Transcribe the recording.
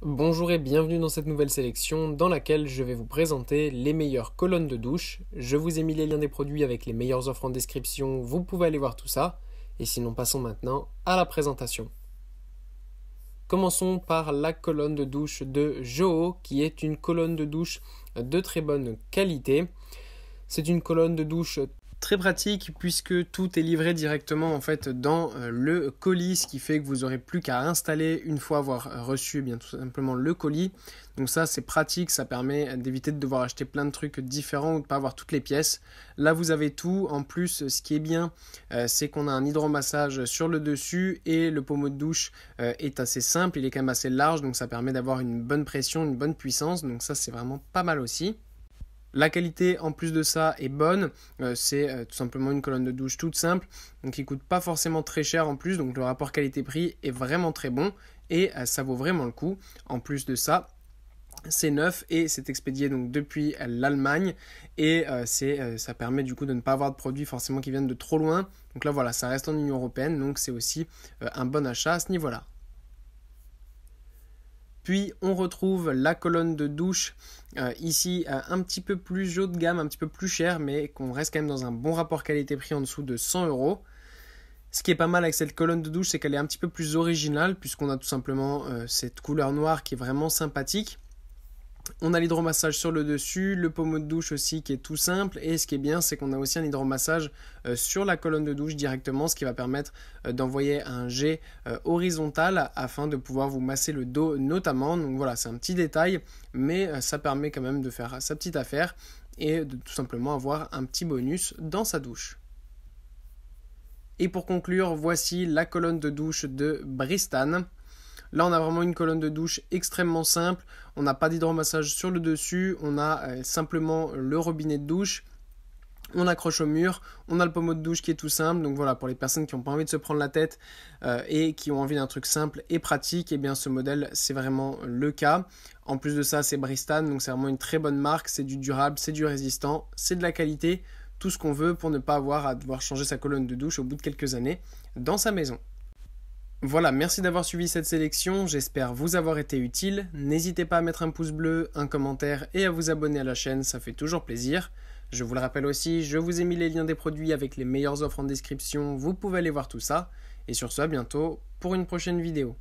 Bonjour et bienvenue dans cette nouvelle sélection dans laquelle je vais vous présenter les meilleures colonnes de douche. Je vous ai mis les liens des produits avec les meilleures offres en description, vous pouvez aller voir tout ça. Et sinon passons maintenant à la présentation. Commençons par la colonne de douche de Joho qui est une colonne de douche de très bonne qualité. C'est une colonne de douche très pratique puisque tout est livré directement en fait dans le colis, ce qui fait que vous n'aurez plus qu'à installer une fois avoir reçu bien tout simplement le colis. Donc ça c'est pratique, ça permet d'éviter de devoir acheter plein de trucs différents ou de ne pas avoir toutes les pièces. Là vous avez tout. En plus ce qui est bien c'est qu'on a un hydromassage sur le dessus et le pommeau de douche est assez simple, il est quand même assez large, donc ça permet d'avoir une bonne pression, une bonne puissance, donc ça c'est vraiment pas mal aussi. La qualité en plus de ça est bonne, c'est tout simplement une colonne de douche toute simple, donc qui coûte pas forcément très cher en plus, donc le rapport qualité-prix est vraiment très bon et ça vaut vraiment le coup. En plus de ça, c'est neuf et c'est expédié donc depuis l'Allemagne et ça permet du coup de ne pas avoir de produits forcément qui viennent de trop loin. Donc là voilà, ça reste en Union Européenne, donc c'est aussi un bon achat à ce niveau-là. Puis on retrouve la colonne de douche ici un petit peu plus haut de gamme, un petit peu plus cher, mais qu'on reste quand même dans un bon rapport qualité-prix en dessous de 100 euros. Ce qui est pas mal avec cette colonne de douche, c'est qu'elle est un petit peu plus originale, puisqu'on a tout simplement cette couleur noire qui est vraiment sympathique. On a l'hydromassage sur le dessus, le pommeau de douche aussi qui est tout simple, et ce qui est bien c'est qu'on a aussi un hydromassage sur la colonne de douche directement, ce qui va permettre d'envoyer un jet horizontal afin de pouvoir vous masser le dos notamment. Donc voilà, c'est un petit détail, mais ça permet quand même de faire sa petite affaire et de tout simplement avoir un petit bonus dans sa douche. Et pour conclure, voici la colonne de douche de Bristan. Là, on a vraiment une colonne de douche extrêmement simple. On n'a pas d'hydromassage sur le dessus. On a simplement le robinet de douche. On accroche au mur. On a le pommeau de douche qui est tout simple. Donc voilà, pour les personnes qui n'ont pas envie de se prendre la tête et qui ont envie d'un truc simple et pratique, eh bien ce modèle, c'est vraiment le cas. En plus de ça, c'est Bristan. Donc c'est vraiment une très bonne marque. C'est du durable, c'est du résistant, c'est de la qualité. Tout ce qu'on veut pour ne pas avoir à devoir changer sa colonne de douche au bout de quelques années dans sa maison. Voilà, merci d'avoir suivi cette sélection, j'espère vous avoir été utile. N'hésitez pas à mettre un pouce bleu, un commentaire et à vous abonner à la chaîne, ça fait toujours plaisir. Je vous le rappelle aussi, je vous ai mis les liens des produits avec les meilleures offres en description, vous pouvez aller voir tout ça. Et sur ce, à bientôt pour une prochaine vidéo.